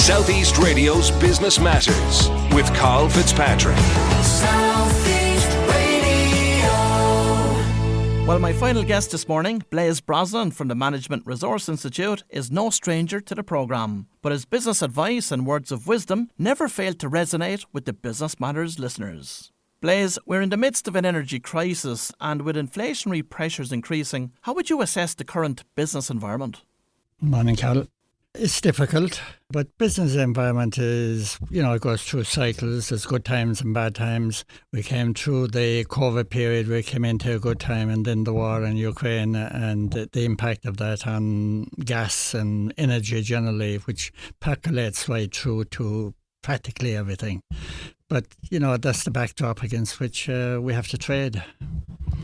Southeast Radio's Business Matters with Karl Fitzpatrick. Southeast Radio. Well, my final guest this morning, Blaise Brosnan from the Management Resource Institute, is no stranger to the programme. But his business advice and words of wisdom never failed to resonate with the Business Matters listeners. Blaise, we're in the midst of an energy crisis, and with inflationary pressures increasing, how would you assess the current business environment? Morning, Karl. It's difficult, but business environment is, it goes through cycles. There's good times and bad times. We came through the COVID period, we came into a good time, and then the war in Ukraine and the impact of that on gas and energy generally, which percolates right through to practically everything. But, that's the backdrop against which we have to trade.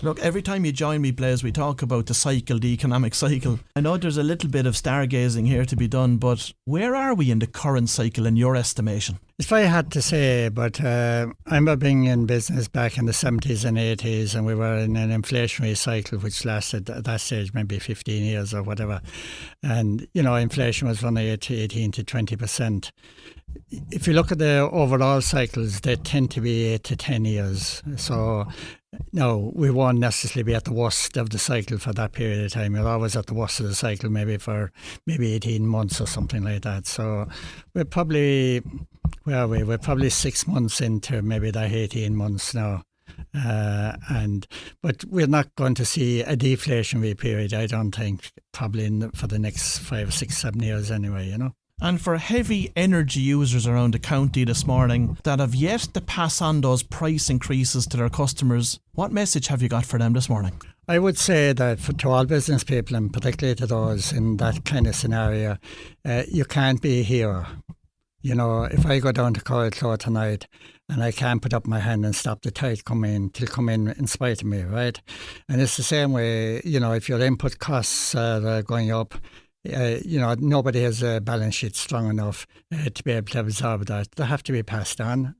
Look, every time you join me, Blaise, we talk about the cycle, the economic cycle. I know there's a little bit of stargazing here to be done, but where are we in the current cycle in your estimation? It's very hard to say, but I remember being in business back in the 70s and 80s, and we were in an inflationary cycle which lasted at that stage maybe 15 years or whatever. And, inflation was running at 18 to 20%. If you look at the overall cycles, they tend to be 8 to 10 years. So, no, we won't necessarily be at the worst of the cycle for that period of time. You're always at the worst of the cycle maybe for 18 months or something like that. So we're probably, where are we? We're probably 6 months into maybe that 18 months now. But we're not going to see a deflationary period, I don't think, probably for the next 5, 6, 7 years anyway, And for heavy energy users around the county this morning that have yet to pass on those price increases to their customers, what message have you got for them this morning? I would say that to all business people, and particularly to those in that kind of scenario, you can't be a hero. If I go down to Corriclaw tonight and I can't put up my hand and stop the tide to come in spite of me, right? And it's the same way, if your input costs are going up, nobody has a balance sheet strong enough to be able to absorb that. They have to be passed on.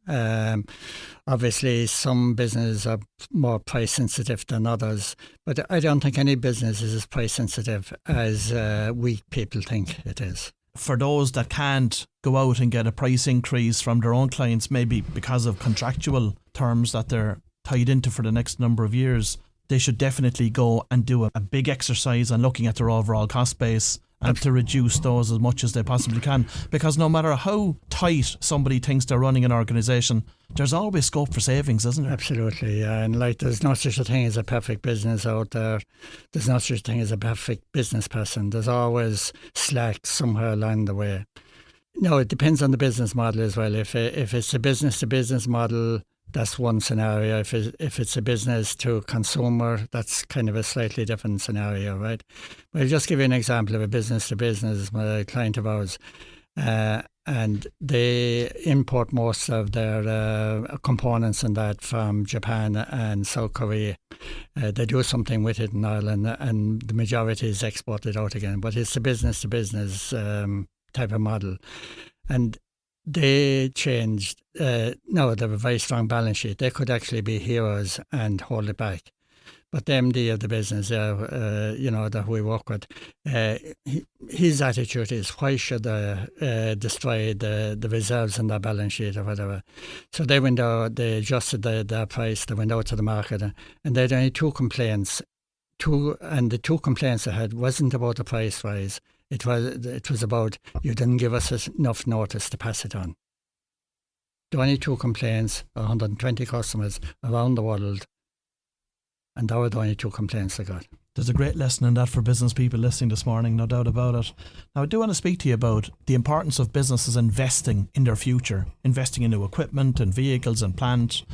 Obviously, some businesses are more price sensitive than others, but I don't think any business is as price sensitive as we people think it is. For those that can't go out and get a price increase from their own clients, maybe because of contractual terms that they're tied into for the next number of years, they should definitely go and do a big exercise on looking at their overall cost base and to reduce those as much as they possibly can. Because no matter how tight somebody thinks they're running an organisation, there's always scope for savings, isn't there? Absolutely, yeah. And there's no such a thing as a perfect business out there. There's no such a thing as a perfect business person. There's always slack somewhere along the way. No, it depends on the business model as well. If it's a business-to-business model, that's one scenario. If it's a business to consumer, that's kind of a slightly different scenario, right? But I'll just give you an example of a business to business, a client of ours, and they import most of their components and that from Japan and South Korea. They do something with it in Ireland, and the majority is exported out again. But it's a business to business type of model, and they changed. No, they have a very strong balance sheet. They could actually be heroes and hold it back. But the MD of the business, that we work with, his attitude is, why should I destroy the reserves in their balance sheet or whatever? So they went out, they adjusted their price, they went out to the market, and they had only two complaints. And the two complaints they had wasn't about the price rise. It was about, you didn't give us enough notice to pass it on. The only two complaints, 120 customers around the world, and that were the only two complaints I got. There's a great lesson in that for business people listening this morning, no doubt about it. Now, I do want to speak to you about the importance of businesses investing in their future, investing in new equipment and vehicles and plant.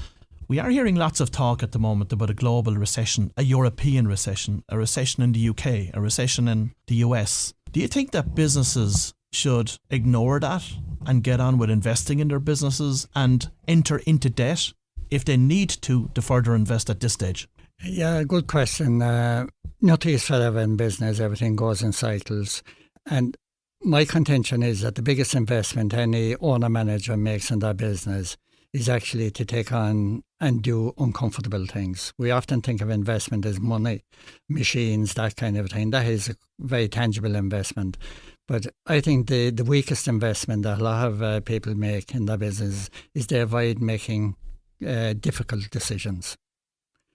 We are hearing lots of talk at the moment about a global recession, a European recession, a recession in the UK, a recession in the US. Do you think that businesses should ignore that and get on with investing in their businesses and enter into debt if they need to further invest at this stage? Yeah, good question. Nothing is forever in business. Everything goes in cycles. And my contention is that the biggest investment any owner-manager makes in their business is actually to take on and do uncomfortable things. We often think of investment as money, machines, that kind of thing. That is a very tangible investment. But I think the weakest investment that a lot of people make in their business is they avoid making difficult decisions.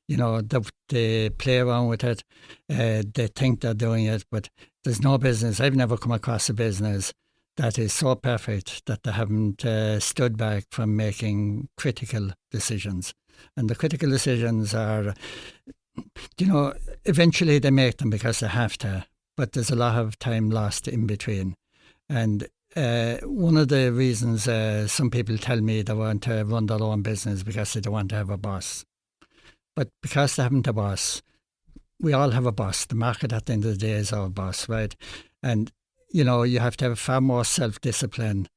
They play around with it, they think they're doing it, but there's no business. I've never come across a business that is so perfect that they haven't stood back from making critical decisions. And the critical decisions are, eventually they make them because they have to, but there's a lot of time lost in between. And one of the reasons some people tell me they want to run their own business because they don't want to have a boss. But because they haven't a boss, we all have a boss. The market at the end of the day is our boss, right? And, you have to have far more self-discipline,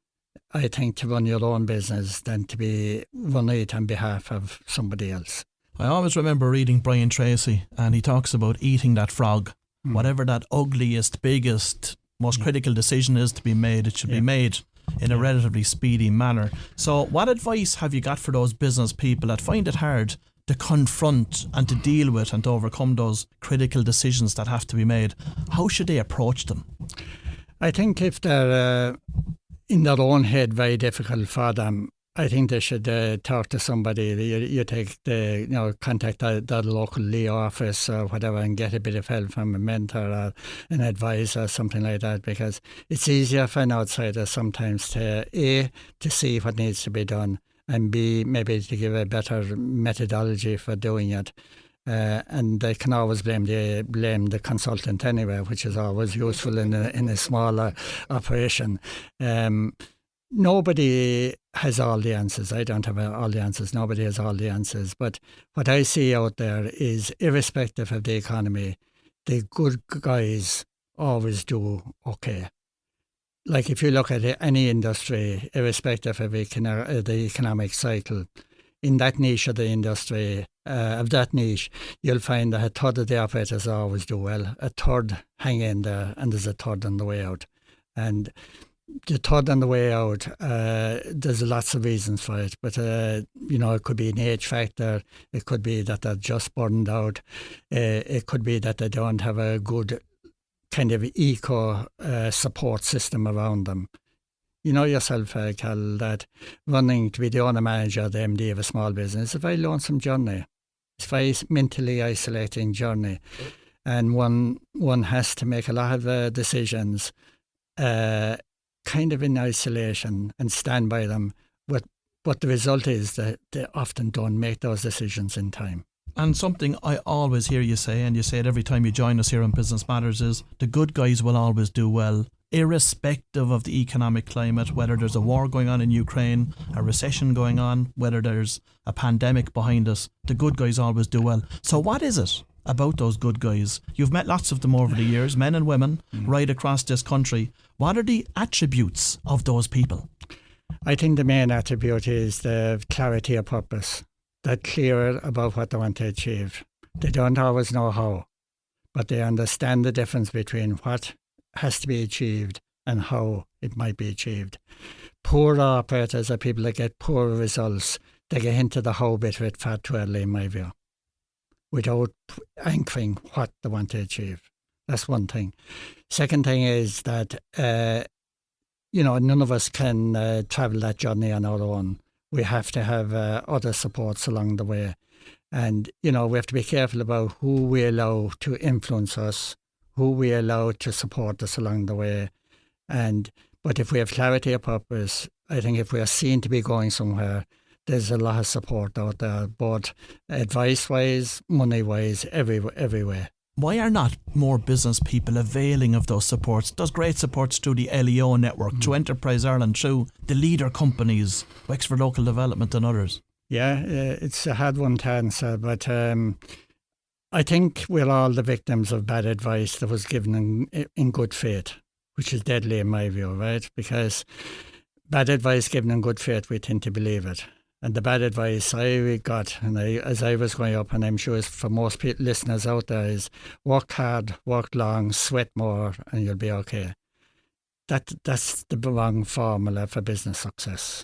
I think, to run your own business than to be run it on behalf of somebody else. I always remember reading Brian Tracy, and he talks about eating that frog. Whatever that ugliest, biggest, most critical decision is to be made, it should be made in a relatively speedy manner. So what advice have you got for those business people that find it hard to confront and to deal with and to overcome those critical decisions that have to be made? How should they approach them? I think if they're in their own head very difficult for them, I think they should talk to somebody. You take contact the local Lee office or whatever and get a bit of help from a mentor or an advisor or something like that, because it's easier for an outsider sometimes to see what needs to be done, and B, maybe to give a better methodology for doing it. And they can always blame the consultant anyway, which is always useful in a smaller operation. Nobody has all the answers. I don't have all the answers. Nobody has all the answers. But what I see out there is, irrespective of the economy, the good guys always do okay. Like if you look at any industry, irrespective of the economic cycle, in that niche of the industry, you'll find that a third of the operators always do well, a third hang in there, and there's a third on the way out. And the third on the way out, there's lots of reasons for it, but it could be an age factor, it could be that they're just burned out, it could be that they don't have a good kind of eco support system around them. You know yourself, Karl, that running to be the owner manager, the MD of a small business, is a very lonesome journey. It's a very mentally isolating journey, and one has to make a lot of decisions kind of in isolation and stand by them. But the result is that they often don't make those decisions in time. And something I always hear you say, and you say it every time you join us here on Business Matters, is the good guys will always do well, irrespective of the economic climate, whether there's a war going on in Ukraine, a recession going on, whether there's a pandemic behind us, the good guys always do well. So what is it about those good guys? You've met lots of them over the years, men and women, right across this country. What are the attributes of those people? I think the main attribute is the clarity of purpose. They're clear about what they want to achieve. They don't always know how, but they understand the difference between what has to be achieved and how it might be achieved. Poor operators are people that get poor results. They get into the how bit of it far too early, in my view, without anchoring what they want to achieve. That's one thing. Second thing is that, none of us can travel that journey on our own. We have to have other supports along the way. And, we have to be careful about who we allow to influence us, who we allow to support us along the way. But if we have clarity of purpose, I think if we are seen to be going somewhere, there's a lot of support out there, both advice-wise, money-wise, everywhere. Why are not more business people availing of those supports? Those great supports through the LEO network, through Enterprise Ireland, through the leader companies, Wexford Local Development and others? Yeah, it's a hard one to answer, but I think we're all the victims of bad advice that was given in good faith, which is deadly in my view, right? Because bad advice given in good faith, we tend to believe it. And the bad advice I got, as I was growing up, and I'm sure it's for most listeners out there, is work hard, work long, sweat more, and you'll be okay. That's the wrong formula for business success.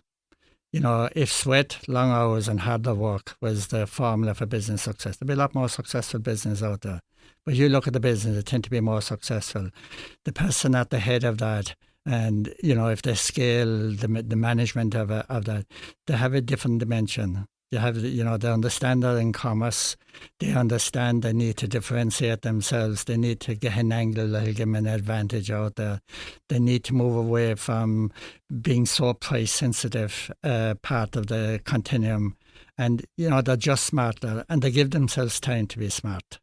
If sweat, long hours, and harder work was the formula for business success, there'd be a lot more successful business out there. But you look at the business, they tend to be more successful. The person at the head of that, and if they scale the management of that, they have a different dimension. They have, they understand that in commerce. They understand they need to differentiate themselves. They need to get an angle that'll give them an advantage out there. They need to move away from being so price sensitive part of the continuum. And, they're just smarter, and they give themselves time to be smart.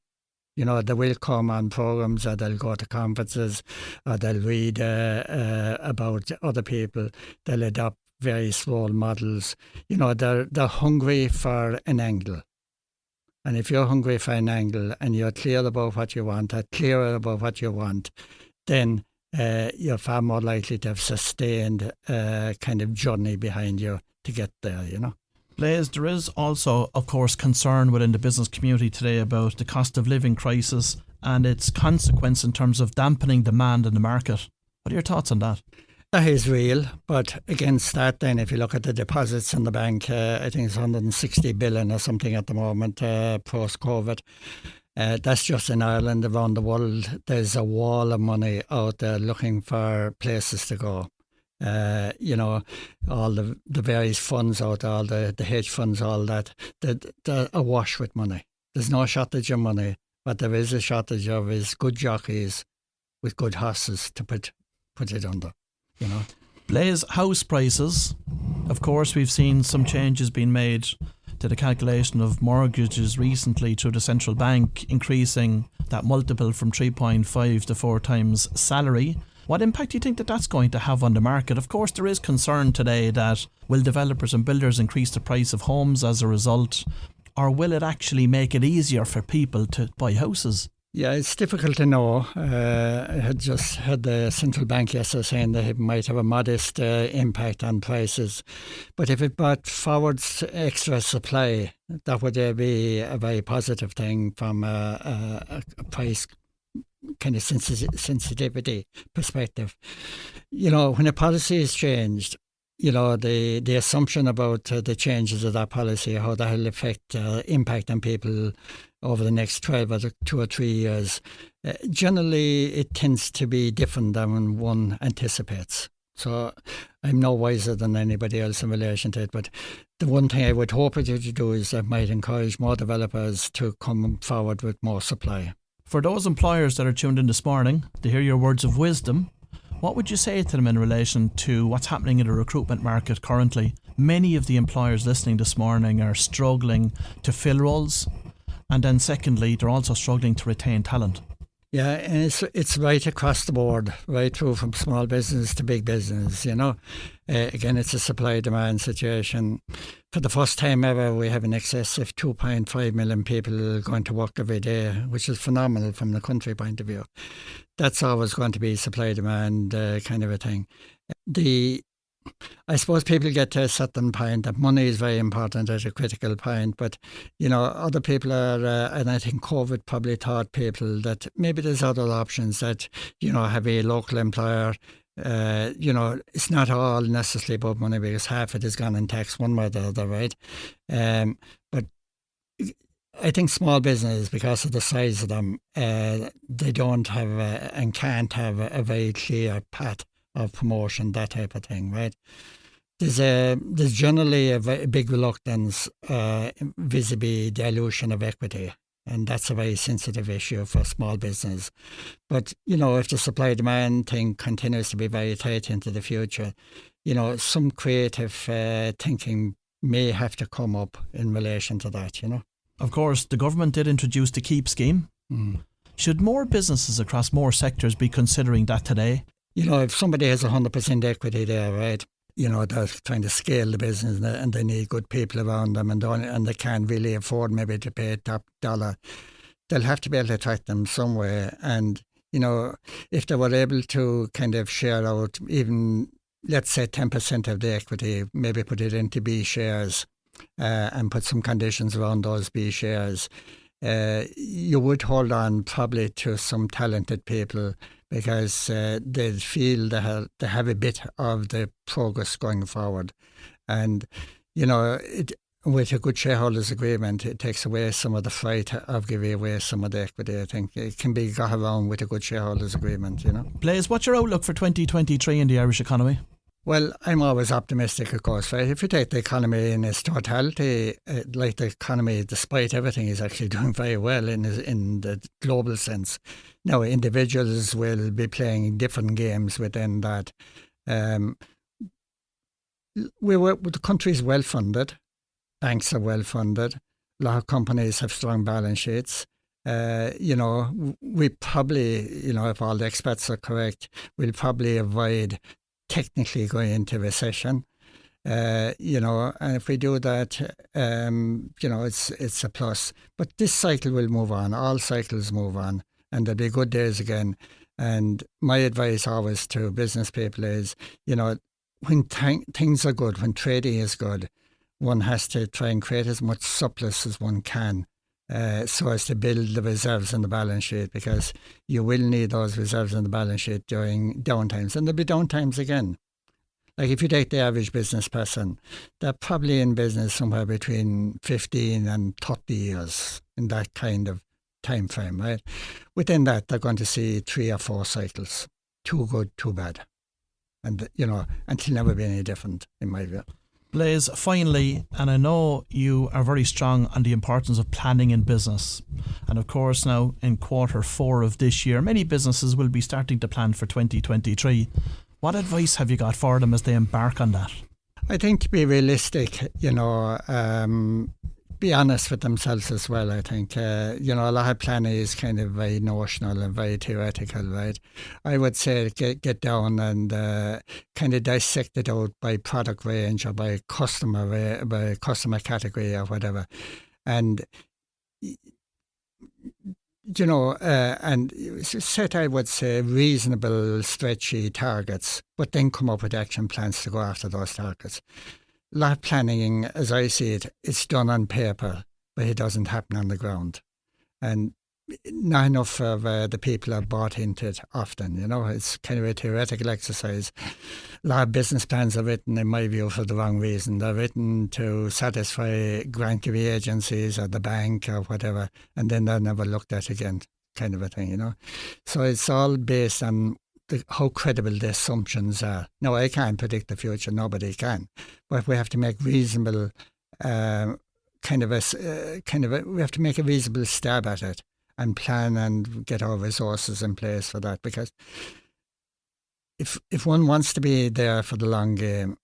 They will come on programs, or they'll go to conferences, or they'll read about other people. They'll adopt various role models. They're hungry for an angle. And if you're hungry for an angle and you're clear about what you want, then you're far more likely to have sustained kind of journey behind you to get there, Blaise, there is also, of course, concern within the business community today about the cost of living crisis and its consequence in terms of dampening demand in the market. What are your thoughts on that? That is real, but against that then, if you look at the deposits in the bank, I think it's 160 billion or something at the moment, post-COVID. That's just in Ireland. Around the world, there's a wall of money out there looking for places to go. All the various funds out there, all the hedge funds, all that, they're awash with money. There's no shortage of money. What there is a shortage of is good jockeys with good horses to put it under, Blaise, house prices, of course, we've seen some changes being made to the calculation of mortgages recently through the central bank, increasing that multiple from 3.5 to 4 times salary. What impact do you think that that's going to have on the market? Of course, there is concern today that will developers and builders increase the price of homes as a result, or will it actually make it easier for people to buy houses? Yeah, it's difficult to know. I had just had the central bank yesterday saying that it might have a modest impact on prices. But if it brought forward extra supply, that would be a very positive thing from a price kind of sensitivity perspective. When a policy is changed, the assumption about the changes of that policy, how that will affect impact on people over the next 12 or 2 or 3 years, generally it tends to be different than one anticipates. So I'm no wiser than anybody else in relation to it, but the one thing I would hope it would do is that might encourage more developers to come forward with more supply. For those employers that are tuned in this morning to hear your words of wisdom, what would you say to them in relation to what's happening in the recruitment market currently? Many of the employers listening this morning are struggling to fill roles, and then secondly, they're also struggling to retain talent. Yeah, and it's right across the board, right through from small business to big business, Again, it's a supply-demand situation. For the first time ever, we have in excess of 2.5 million people going to work every day, which is phenomenal from the country point of view. That's always going to be supply-demand kind of a thing. I suppose people get to a certain point that money is very important at a critical point, but other people are, and I think COVID probably taught people that maybe there's other options that have a local employer. It's not all necessarily about money because half it is gone in tax one way or the other, right? But I think small business, because of the size of them, they don't have and can't have a very clear path of promotion, that type of thing, right? There's generally a very big reluctance vis-a-vis dilution of equity, and that's a very sensitive issue for small business. But if the supply-demand thing continues to be very tight into the future, some creative thinking may have to come up in relation to that. Of course, the government did introduce the KEEP scheme. Should more businesses across more sectors be considering that today? If somebody has 100% equity there, right, they're trying to scale the business and they need good people around them and they can't really afford maybe to pay top dollar, they'll have to be able to attract them somewhere. And, if they were able to kind of share out even, let's say 10% of the equity, maybe put it into B shares and put some conditions around those B shares, you would hold on probably to some talented people because they feel they have a bit of the progress going forward. And, with a good shareholders agreement, it takes away some of the fright of giving away some of the equity. I think it can be got around with a good shareholders agreement, Blaise, what's your outlook for 2023 in the Irish economy? Well, I'm always optimistic, of course, right? If you take the economy in its totality, like the economy, despite everything, is actually doing very well in the global sense. Now, individuals will be playing different games within that. The country is well funded. Banks are well funded. A lot of companies have strong balance sheets. We probably, if all the experts are correct, we'll probably avoid technically going into recession. And if we do that, it's a plus. But this cycle will move on. All cycles move on, and there'll be good days again. And my advice always to business people is, when things are good, when trading is good, one has to try and create as much surplus as one can, so as to build the reserves in the balance sheet, because you will need those reserves in the balance sheet during downtimes, and there'll be downtimes again. Like if you take the average business person, they're probably in business somewhere between 15 and 30 years in that kind of time frame, right? Within that, they're going to see 3 or 4 cycles, too good, too bad, and until never be any different, in my view. Blaise, finally, and I know you are very strong on the importance of planning in business. And of course now in Q4 of this year, many businesses will be starting to plan for 2023. What advice have you got for them as they embark on that? I think to be realistic, be honest with themselves as well. I think, a lot of planning is kind of very notional and very theoretical, right? I would say get down and kind of dissect it out by product range or by customer category or whatever. And, and set, I would say, reasonable, stretchy targets, but then come up with action plans to go after those targets. A lot of planning, as I see it, it's done on paper, but it doesn't happen on the ground. And not enough of the people are bought into it often. It's kind of a theoretical exercise. A lot of business plans are written, in my view, for the wrong reason. They're written to satisfy grant-giving agencies or the bank or whatever, and then they're never looked at again, kind of a thing, So it's all based on how credible the assumptions are. Now, I can't predict the future, nobody can, but we have to make reasonable we have to make a reasonable stab at it and plan and get our resources in place for that, because if one wants to be there for the long game,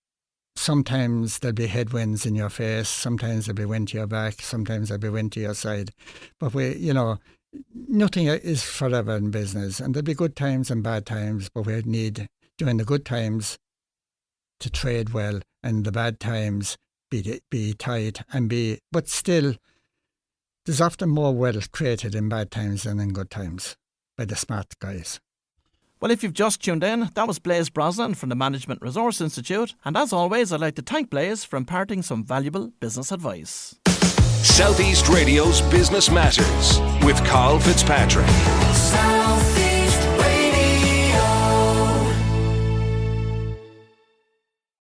sometimes there'll be headwinds in your face, sometimes there'll be wind to your back, sometimes there'll be wind to your side, but nothing is forever in business, and there'll be good times and bad times, but we need, during the good times, to trade well, and the bad times be tight but still, there's often more wealth created in bad times than in good times by the smart guys. Well, if you've just tuned in, that was Blaise Brosnan from the Management Resource Institute, and as always, I'd like to thank Blaise for imparting some valuable business advice. Southeast Radio's Business Matters with Karl Fitzpatrick.